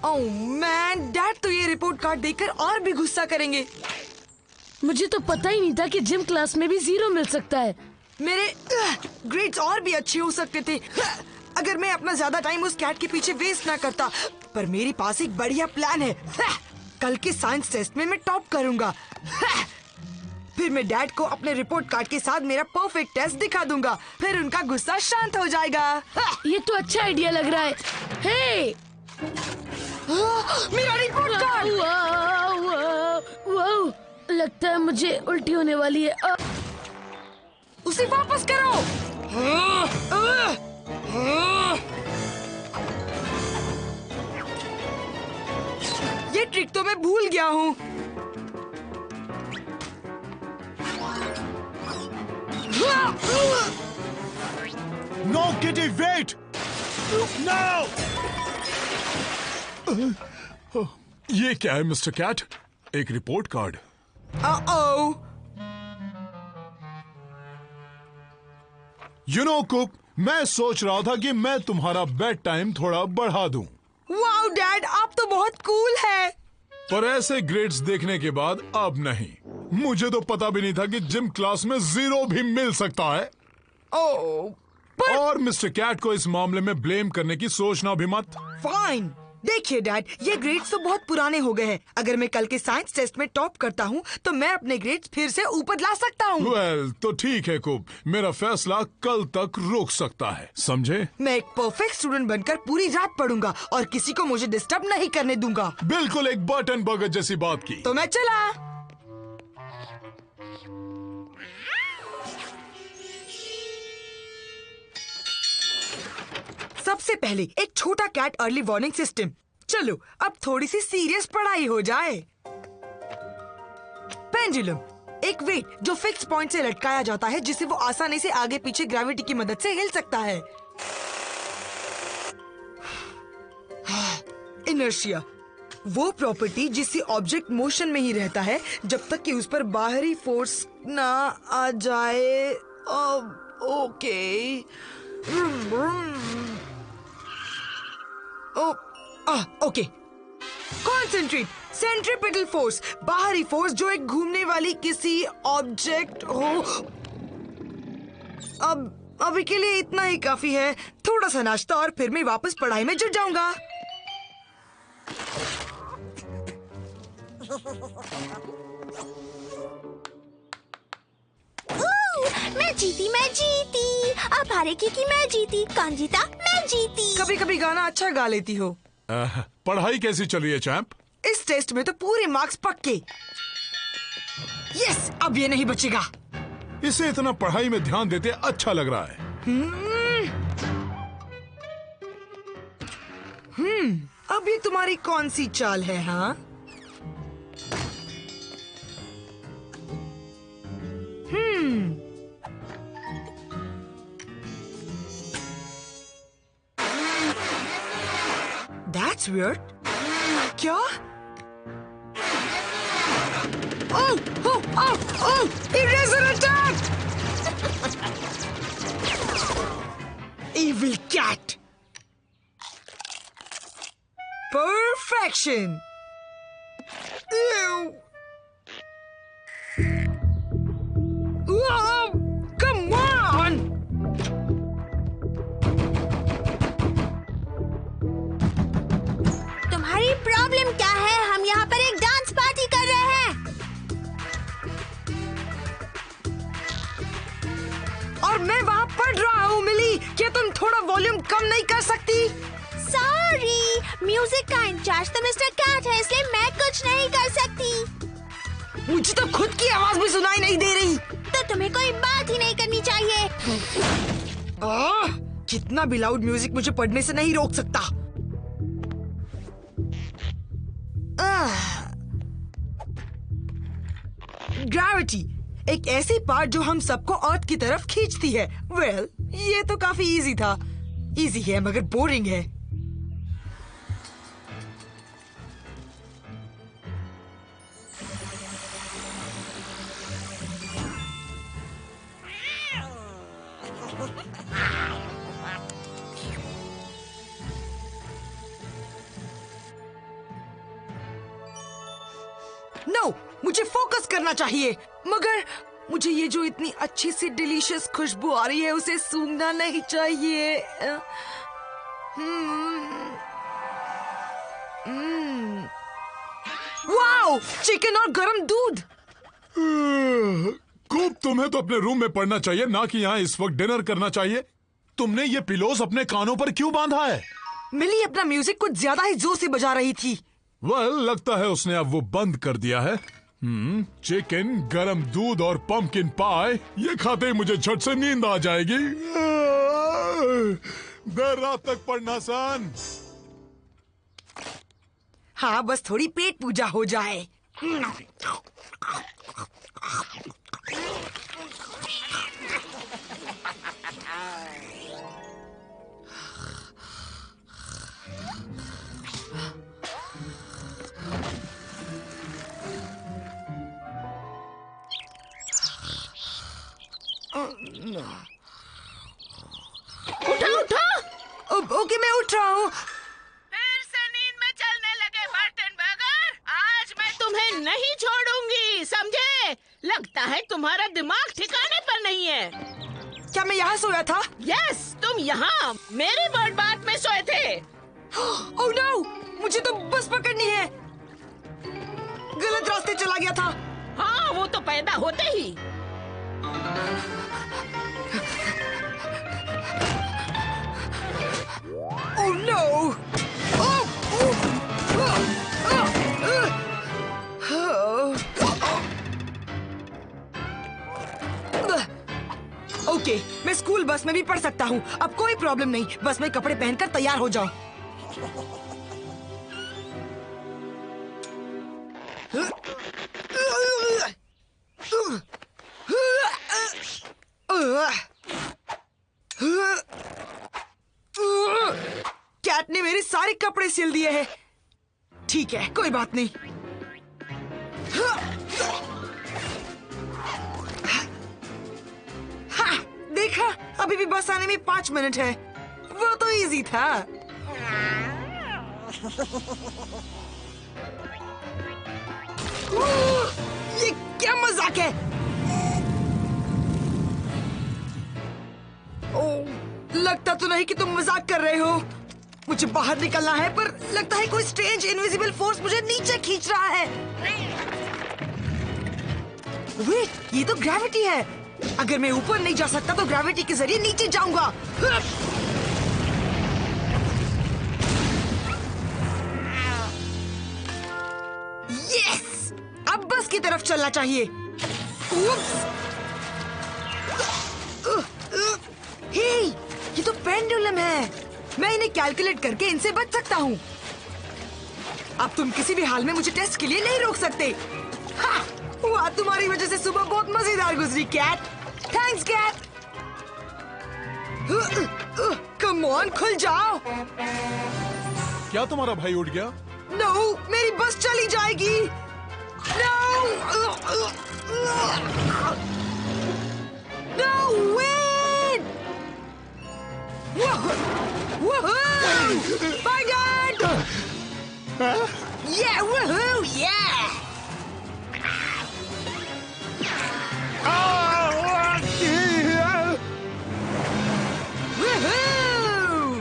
Oh man, dad तो ये report card देखकर और भी गुस्सा करेंगे। मुझे तो पता ही नहीं था कि जिम क्लास में भी 0 मिल सकता है। मेरे ग्रेड्स और भी अच्छे हो सकते थे अगर मैं अपना ज्यादा टाइम उस कैट के पीछे वेस्ट ना करता। पर मेरे पास एक बढ़िया प्लान है। कल के साइंस टेस्ट में मैं टॉप करूंगा। फिर मैं डैड को अपने रिपोर्ट कार्ड के साथ मेरा परफेक्ट टेस्ट दिखा दूंगा। फिर उनका गुस्सा शांत हो जाएगा। ये तो अच्छा आइडिया लग रहा है। हे! मेरा रिपोर्ट कार्ड! वाओ! लगता है मुझे उल्टी होने वाली है। उसे वापस करो। ये ट्रिक तो मैं भूल गया हूँ। No, Kitty, wait! No! ये क्या है मिस्टर कैट? एक report card. You know, cook, मैं सोच रहा था कि मैं तुम्हारा बेड टाइम थोड़ा बढ़ा दूं। वाओ डैड, आप तो बहुत कूल है। पर ऐसे ग्रेड्स देखने के बाद अब नहीं। मुझे तो पता भी नहीं था कि जिम क्लास में 0 भी मिल सकता है। और मिस्टर कैट को इस मामले में ब्लेम करने की सोचना भी मत। फाइन। देखिए डैड, ये ग्रेड्स तो बहुत पुराने हो गए हैं। अगर मैं कल के साइंस टेस्ट में टॉप करता हूँ तो मैं अपने ग्रेड्स फिर से ऊपर ला सकता हूँ। वेल, तो ठीक है कुक, मेरा फैसला कल तक रुक सकता है, समझे? मैं एक परफेक्ट स्टूडेंट बनकर पूरी रात पढ़ूंगा और किसी को मुझे डिस्टर्ब नहीं करने दूंगा। बिल्कुल एक बटन बर्गर जैसी बात की। तो मैं चला। सबसे पहले एक छोटा कैट अर्ली वार्निंग सिस्टम। चलो अब थोड़ी सी सीरियस पढ़ाई हो जाए। पेंडुलम, एक वेट जो फिक्स पॉइंट से लटकाया जाता है जिसे वो आसानी से आगे पीछे ग्रेविटी की मदद से हिल सकता है। इनर्शिया, वो प्रॉपर्टी जिससे ऑब्जेक्ट मोशन में ही रहता है जब तक कि उस पर बाहरी फोर्स ना आ जाए। Okay. Okay. Concentrate, centripetal force, बाहरी फोर्स जो एक घूमने वाली किसी ऑब्जेक्ट हो। अब अभी के लिए इतना ही काफी है। थोड़ा सा नाश्ता और फिर मैं वापस पढ़ाई में जुट जाऊंगा। मैं जीती। अब हारे क्योंकि मैं जीती। कौन जीता? मैं जीती। कभी कभी गाना अच्छा गा लेती हो। पढ़ाई कैसी चल रही है चैंप? इस टेस्ट में तो पूरे मार्क्स पक्के। यस, अब ये नहीं बचेगा। इसे इतना पढ़ाई में ध्यान देते अच्छा लग रहा है। अब ये तुम्हारी कौन सी चाल है? हाँ, That's weird. क्या? Oh! Eraser attack! Evil cat. Perfection. Ew. Whoa, come on. तुम्हारी प्रॉब्लम क्या है? हम यहाँ पर एक डांस पार्टी कर रहे हैं। और मैं वहाँ पढ़ रहा हूँ। मिली, क्या तुम थोड़ा वॉल्यूम कम नहीं कर सकती? सॉरी, म्यूजिक का इंचार्ज तो मिस्टर कैट है, इसलिए मैं कुछ नहीं कर सकती। मुझे तो खुद की आवाज भी सुनाई नहीं दे रही। तो तुम्हें कोई बात ही नहीं करनी चाहिए। कितना भी लाउड म्यूजिक मुझे पढ़ने से नहीं रोक सकता। ग्रेविटी, एक ऐसी पार्ट जो हम सबको अर्थ की तरफ खींचती है। वेल, ये तो काफी इजी था। इजी है मगर बोरिंग है। मुझे फोकस करना चाहिए, मगर मुझे ये जो इतनी अच्छी सी डिलीशियस खुशबू आ रही है उसे सूंघना नहीं चाहिए। वाओ, चिकन और गरम दूध। कूप, तुम्हें तो अपने रूम में पढ़ना चाहिए, ना कि यहाँ इस वक्त डिनर करना चाहिए। तुमने ये पिलोस अपने कानों पर क्यों बांधा है? मिली अपना म्यूजिक कुछ ज्यादा ही जोर से बजा रही थी। लगता है उसने अब वो बंद कर दिया है। चिकन, गरम दूध और पंपकिन पाई, ये खाते ही मुझे झट से नींद आ जाएगी। देर रात तक पढ़ना सन। हाँ, बस थोड़ी पेट पूजा हो जाए। उठा उठा। ओके, मैं उठ रहा हूँ। फिर से नींद में चलने लगे बर्टनबर्गर। आज मैं तुम्हें नहीं छोड़ूंगी, समझे? लगता है तुम्हारा दिमाग ठिकाने पर नहीं है। क्या मैं यहाँ सोया था? यस, तुम यहाँ मेरे बर्ड बाथ में सोए थे। ओह नो, मुझे तो बस पकड़नी है। गलत रास्ते चला गया था। हाँ, वो तो पैदा होते ही। Oh no! ओके, मैं स्कूल बस में भी पढ़ सकता हूँ। अब कोई प्रॉब्लम नहीं, बस मैं कपड़े पहनकर तैयार हो जाऊं। कैट ने मेरे सारे कपड़े सिल दिए हैं। ठीक है, कोई बात नहीं। हाँ, देखा, अभी भी बस आने में 5 मिनट है। वो तो इजी था। ये क्या मजाक है? लगता तो नहीं कि तुम मजाक कर रहे हो। मुझे बाहर निकलना है, पर लगता है कोई स्ट्रेंज इनविजिबल फोर्स मुझे नीचे खींच रहा है। वेट, ये तो ग्रेविटी है। अगर मैं ऊपर नहीं जा सकता तो ग्रेविटी के जरिए नीचे जाऊंगा। यस! अब बस की तरफ चलना चाहिए। हे, ये तो पेंडुलम है। मैं इन्हें कैलकुलेट करके इनसे बच सकता हूँ। अब तुम किसी भी हाल में मुझे टेस्ट के लिए नहीं रोक सकते। हाँ, वाह, तुम्हारी वजह से सुबह बहुत मजेदार गुजरी cat. Thanks cat. Come on, खुल जाओ। क्या तुम्हारा भाई उठ गया? नो, मेरी बस चली जाएगी। No, no, wait. Bye, Dad. Yeah, woohoo, yeah. Woohoo!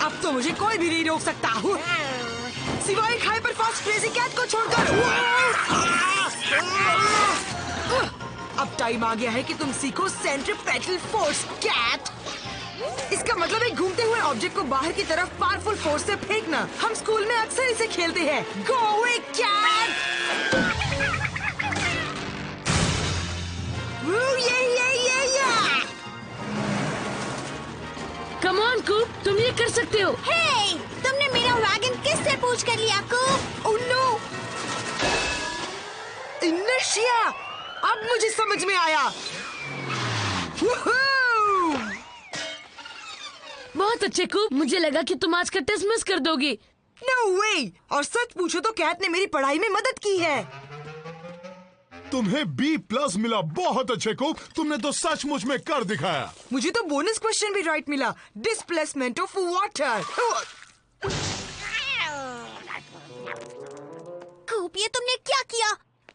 अब तो मुझे कोई भी नहीं रोक सकता हूँ, सिवाय एक हाइपर फास्ट क्रेजी कैट को छोड़कर। अब टाइम आ गया है कि तुम सीखो सेंट्रीपेटल फोर्स कैट। इसका मतलब है घूमते हुए ऑब्जेक्ट को बाहर की तरफ पावरफुल फोर्स से फेंकना। हम स्कूल में अक्सर इसे खेलते हैं। Go away cat! Come on Coop, तुम ये कर सकते हो। हे, तुमने मेरा वैगन किससे पूछ कर लिया कूप? Oh no! इनर्शिया! अब मुझे समझ में आया। बहुत अच्छे कूप, मुझे लगा कि तुम आज का टेस्ट मिस कर दोगी। नो वे! और सच पूछो तो कैट ने मेरी पढ़ाई में मदद की है। तुम्हें B+ मिला। बहुत अच्छे कूप, तुमने तो सचमुच में कर दिखाया। मुझे तो बोनस क्वेश्चन भी राइट मिला। Displacement of water. Coop, Coop, ये तुमने क्या किया?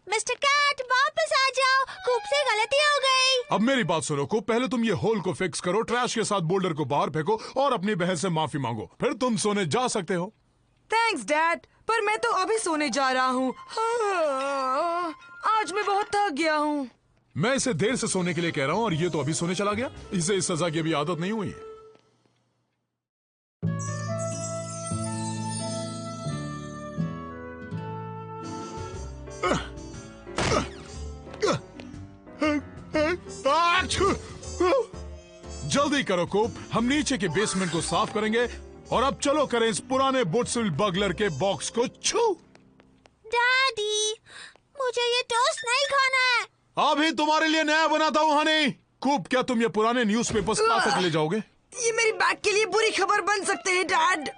मिस्टर कैट वापस आ जाओ, कूप से गलती हो गई। अब मेरी बात सुनो कूप, पहले तुम ये होल को फिक्स करो, ट्रैश के साथ बोल्डर को बाहर फेंको और अपनी बहन से माफी मांगो, फिर तुम सोने जा सकते हो। थैंक्स डैड, पर मैं तो अभी सोने जा रहा हूँ। आज मैं बहुत थक गया हूँ। मैं इसे देर से सोने के लिए कह रहा हूँ और ये तो अभी सोने चला गया। इसे इस सजा की अभी आदत नहीं हुई है। जल्दी करो कूप, हम नीचे के बेसमेंट को साफ करेंगे और अब चलो करें इस पुराने वुडस्विल बगलर के बॉक्स को छू। डैडी, मुझे ये टोस्ट नहीं खाना है। अभी तुम्हारे लिए नया बनाता हूँ हनी। कूप, क्या तुम ये पुराने न्यूज़पेपर्स कहाँ तक ले जाओगे? ये मेरी बैग के लिए बुरी खबर बन सकते हैं डैड।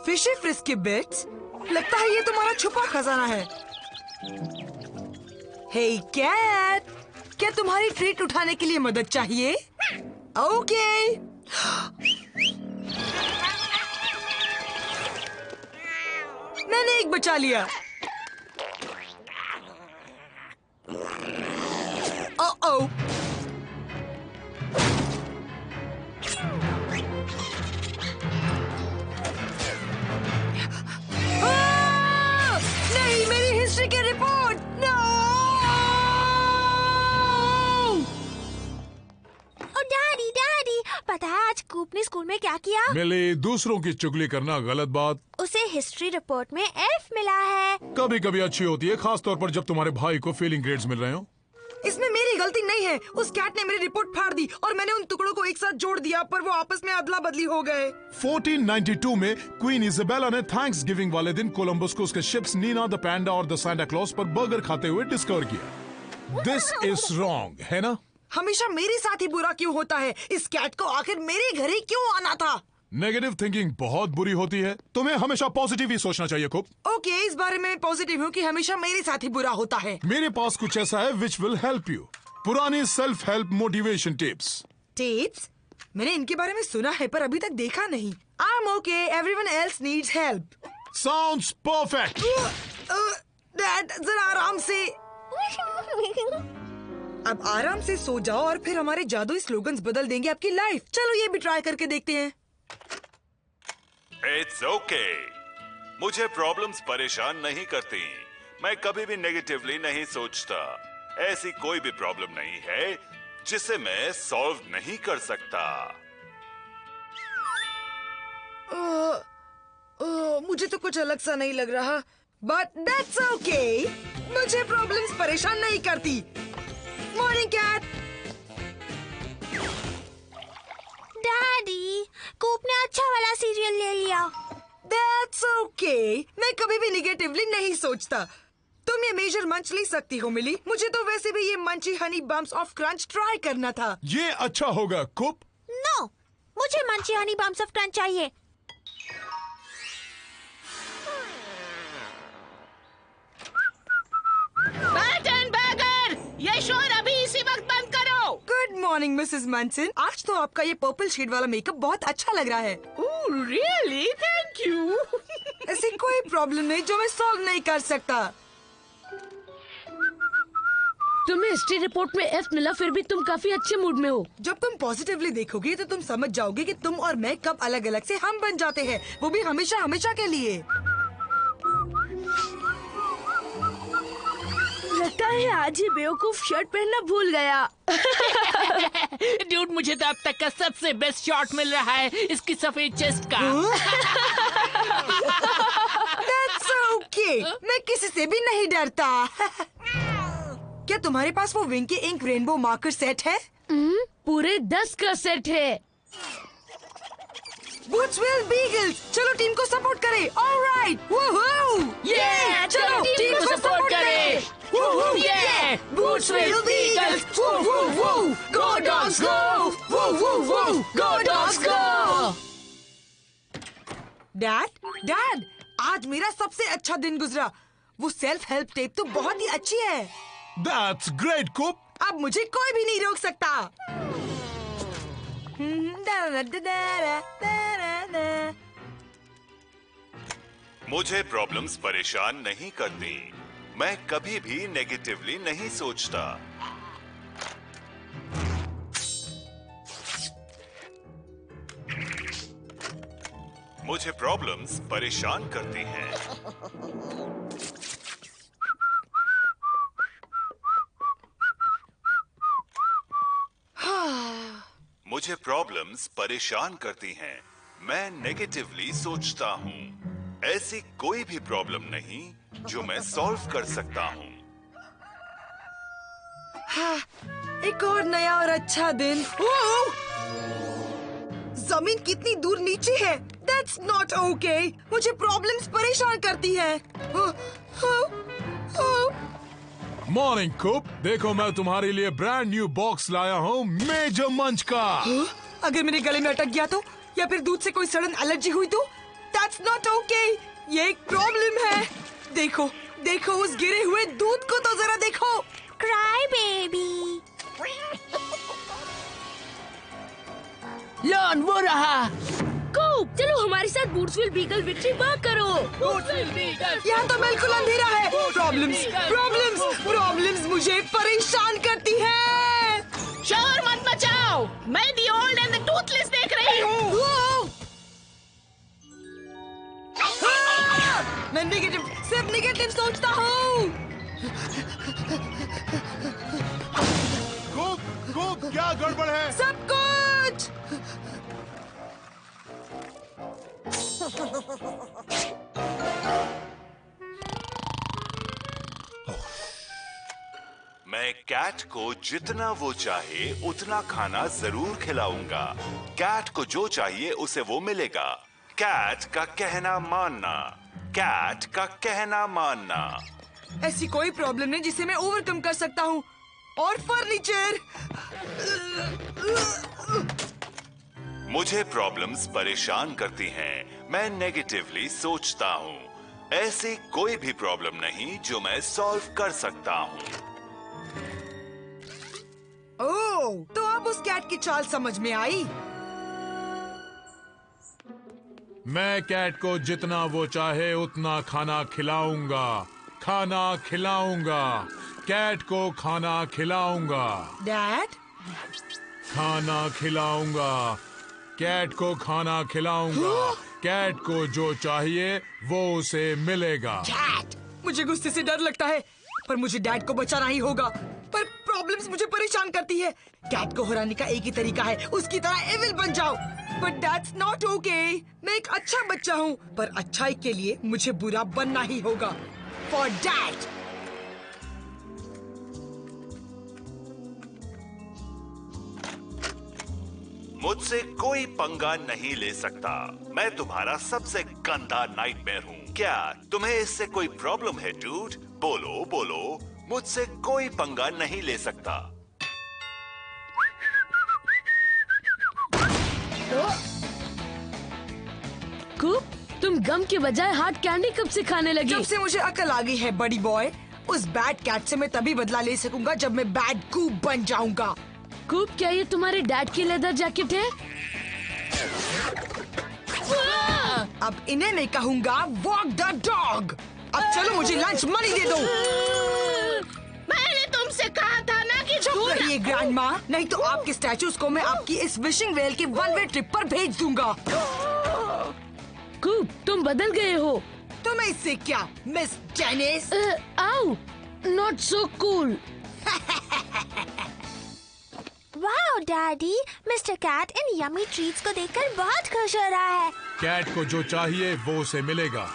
फिशी फ्रिस्की बिट्स, लगता है ये तुम्हारा छुपा खजाना है। हे कैट, क्या तुम्हारी ट्रीट उठाने के लिए मदद चाहिए? ओके। मैंने एक बचा लिया। ओ नहीं, मेरी हिस्ट्री की रिपोर्ट। नो! ओ डैडी, डैडी, पता है आज कूप ने स्कूल में क्या किया? मिली, दूसरों की चुगली करना गलत बात। उसे हिस्ट्री रिपोर्ट में F मिला है। कभी कभी अच्छी होती है, खास तौर पर जब तुम्हारे भाई को फेलिंग ग्रेड्स मिल रहे हो। इसमें मेरी गलती नहीं है। उस कैट ने मेरी रिपोर्ट फाड़ दी और मैंने उन टुकड़ों को एक साथ जोड़ दिया, पर वो आपस में अदला बदली हो गए। 1492 में क्वीन इजाबेला ने थैंक्स गिविंग वाले दिन कोलंबस को उसके शिप्स नीना द पैंडा और द सांता क्लॉज पर बर्गर खाते हुए डिस्कवर किया। दिस इज रॉन्ग, है ना? हमेशा मेरे साथ ही बुरा क्यों होता है? इस कैट को आखिर मेरे घर ही क्यों आना था? नेगेटिव थिंकिंग बहुत बुरी होती है, तुम्हें हमेशा पॉजिटिव ही सोचना चाहिए कूप। ओके, इस बारे में पॉजिटिव हूँ कि हमेशा मेरे साथ ही बुरा होता है। मेरे पास कुछ ऐसा है विच विल हेल्प यू। पुरानी self help motivation tips. Tips? मैंने इनके बारे में सुना है पर अभी तक देखा नहीं। I'm okay, everyone else needs help. Sounds perfect. Dad, जरा आराम से। अब आराम से सो जाओ और फिर हमारे जादुई स्लोगन्स बदल देंगे आपकी लाइफ। चलो ये भी ट्राई करके देखते हैं। It's okay. मुझे प्रॉब्लम्स परेशान नहीं करती। मैं कभी भी नेगेटिवली नहीं सोचता। ऐसी कोई भी प्रॉब्लम नहीं है जिसे मैं सॉल्व नहीं कर सकता। मुझे तो कुछ अलग सा नहीं लग रहा, बट दैट्स ओके। मुझे प्रॉब्लम्स परेशान नहीं करती। Morning cat. डैडी, कूप ने अच्छा वाला सीरियल ले लिया। That's okay. मैं कभी भी निगेटिवली नहीं सोचता। तुम ये मेजर मंच ले सकती हो मिली। मुझे तो वैसे भी ये munchy honey bumps of crunch try करना था। ये अच्छा होगा कूप। नो, मुझे munchy honey bumps of crunch चाहिए। बर्टन बर्गर, ये शोर अभी इसी वक्त बंद करो। Good morning Mrs Munson. आज तो आपका ये पर्पल शेड वाला मेकअप बहुत अच्छा लग रहा है। Oh really, thank you. ऐसी कोई प्रॉब्लम नहीं जो मैं सॉल्व नहीं कर सकता। तुम्हें हिस्ट्री रिपोर्ट में F मिला, फिर भी तुम काफी अच्छे मूड में हो। जब तुम पॉजिटिवली देखोगे तो तुम समझ जाओगे कि तुम और मैं कब अलग अलग से हम बन जाते हैं, वो भी हमेशा हमेशा के लिए। लगता है आज ये बेवकूफ शर्ट पहनना भूल गया। ड्यूड, मुझे तो अब तक का सबसे बेस्ट शॉट मिल रहा है, इसकी सफेद चेस्ट का। That's okay. मैं किसी से भी नहीं डरता। क्या तुम्हारे पास वो Winky Ink rainbow marker set है? पूरे 10 का सेट है। वुड्सविल बीगल्स, चलो टीम को सपोर्ट करें। Alright, woohoo! Yeah, चलो टीम को सपोर्ट करें। Woohoo! Yeah, Woodsville Beagles, woohoo! Go dogs go! Woohoo! Go dogs go! Dad, आज मेरा सबसे अच्छा दिन गुजरा। वो सेल्फ हेल्प टेप तो बहुत ही अच्छी है। That's great कूप। अब मुझे कोई भी नहीं रोक सकता। मुझे प्रॉब्लम्स परेशान नहीं करती। मैं कभी भी नेगेटिवली नहीं सोचता। मुझे प्रॉब्लम्स परेशान करती हैं। मुझे प्रॉब्लम्स परेशान करती हैं। मैं नेगेटिवली सोचता हूँ। ऐसी कोई भी प्रॉब्लम नहीं जो मैं सॉल्व कर सकता हूँ। एक और नया और अच्छा दिन। ओह! जमीन कितनी दूर नीचे है। That's not okay. मुझे प्रॉब्लम्स परेशान करती है। मॉर्निंग कुप, देखो मैं तुम्हारे लिए ब्रांड न्यू बॉक्स लाया हूँ मेजर मंच का। अगर मेरे गले में अटक गया तो, या फिर दूध से कोई सडन एलर्जी हुई तो? That's not okay. ये एक प्रॉब्लम है। देखो, देखो उस गिरे हुए दूध को तो जरा देखो। Cry baby. लॉन वो रहा। कूप, चलो हमारे साथ बूट्सविल बीगल विक्ट्री वॉक करो। यहाँ तो बिल्कुल अंधेरा है। प्रॉब्लम्स, प्रॉब्लम्स, प्रॉब्लम्स मुझे परेशान करती है। शोर मत मचाओ। मैं the old and the Toothless देख रही हूँ। मैं नेगेटिव, सिर्फ नेगेटिव सोचता हूँ। कुप, क्या गड़बड़ है? सब कुछ। मैं कैट को जितना वो चाहे उतना खाना जरूर खिलाऊंगा। कैट को जो चाहिए उसे वो मिलेगा। कैट का कहना मानना। कैट का कहना मानना। ऐसी कोई प्रॉब्लम नहीं जिसे मैं ओवरकम कर सकता हूँ। और फर्नीचर। मुझे प्रॉब्लम्स परेशान करती हैं। मैं नेगेटिवली सोचता हूँ। ऐसी कोई भी प्रॉब्लम नहीं जो मैं सॉल्व कर सकता हूँ। ओह, तो अब उस कैट की चाल समझ में आई। मैं कैट को जितना वो चाहे उतना खाना खिलाऊंगा। खाना खिलाऊंगा। कैट को खाना खिलाऊंगा। डैड, खाना खिलाऊंगा। कैट को खाना खिलाऊंगा। कैट को जो चाहिए वो उसे मिलेगा। मुझे गुस्से से डर लगता है, पर मुझे डैड को बचाना ही होगा। पर प्रॉब्लम्स मुझे परेशान करती है। कैट को हराने का एक ही तरीका है, उसकी तरह एविल बन जाओ। But that's not okay. मैं एक अच्छा बच्चा हूँ, पर अच्छाई के लिए मुझे बुरा बनना ही होगा। For that. मुझसे कोई पंगा नहीं ले सकता। मैं तुम्हारा सबसे गंदा नाइटमेयर हूँ। क्या तुम्हें इससे कोई प्रॉब्लम है डूड? बोलो बोलो। मुझसे कोई पंगा नहीं ले सकता। कूप, तुम गम के बजाय हार्ड कैंडी कब से खाने लगी? जब से मुझे अकल आ गई है बड़ी बॉय। उस बैड कैट से मैं तभी बदला ले सकूंगा जब मैं बैड कूप बन जाऊंगा। कूप, क्या ये तुम्हारे डैड की लेदर जैकेट है? अब इन्हें मैं कहूंगा वॉक द डॉग। अब चलो मुझे लंच मनी दे दो। मैंने तुमसे कहा था ना कि चुप रहिए ग्रैंड माँ, नहीं तो आपके स्टैचूज को मैं आपकी इस विशिंग वेल की वन वे ट्रिप पर भेज दूंगा। कूप, तुम बदल गए हो। तुम्हें इससे क्या मिस डेनिस? आओ, not so cool. Wow daddy, mister cat इन यमी ट्रीट्स को देखकर बहुत खुश हो रहा है। कैट को जो चाहिए वो उसे मिलेगा।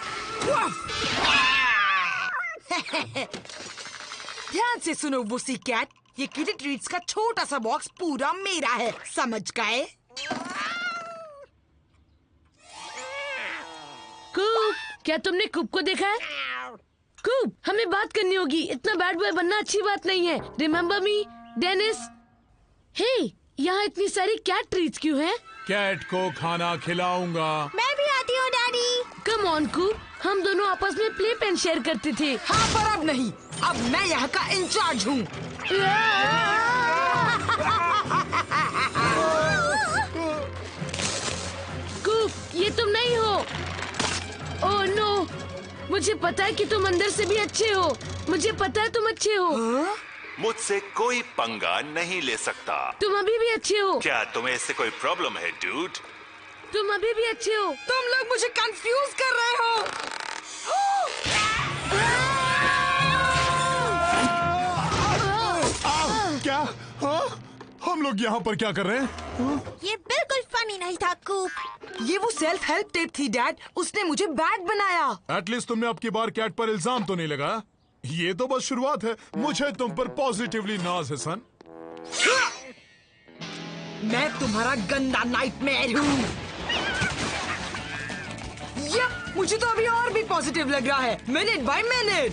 ध्यान से सुनो वुसी कैट, ये किटी ट्रीट्स का छोटा सा बॉक्स पूरा मेरा है, समझ गए? कूप, क्या तुमने कूप को देखा है? कूप, हमें बात करनी होगी। इतना बैड बॉय बनना अच्छी बात नहीं है। Remember me, Dennis? हे, यहाँ इतनी सारी कैट ट्रीट्स क्यों हैं? कैट को खाना खिलाऊंगा। मैं भी आती हूँ डैडी। कम ऑन कूप, हम दोनों आपस में प्ले पेन शेयर करते थे। हाँ, पर अब नहीं। अब मैं यहाँ का इंचार्ज हूँ। कूप, ये तुम नहीं हो। ओह नो, मुझे पता है कि तुम अंदर से भी अच्छे हो। मुझे पता है तुम अच्छे हो। मुझसे कोई पंगा नहीं ले सकता। तुम अभी भी अच्छे हो। क्या तुम्हें इससे कोई प्रॉब्लम है डूड? तुम अभी भी अच्छे हो। तुम लोग मुझे कंफ्यूज कर रहे हो। क्या? हाँ? हम लोग यहाँ पर क्या कर रहे हैं? ये बिल्कुल फनी नहीं था कूप। ये वो सेल्फ हेल्प टेप थी डैड, उसने मुझे बैड बनाया। एटलीस्ट तुमने अब की बार कैट पर इल्जाम तो नहीं लगाया। ये तो बस शुरुआत है। मुझे तुम पर पॉजिटिवली नाज है सन। मैं तुम्हारा गंदा नाइटमेयर हूँ। मुझे तो अभी और भी पॉजिटिव लग रहा है, मिनट बाय मिनट।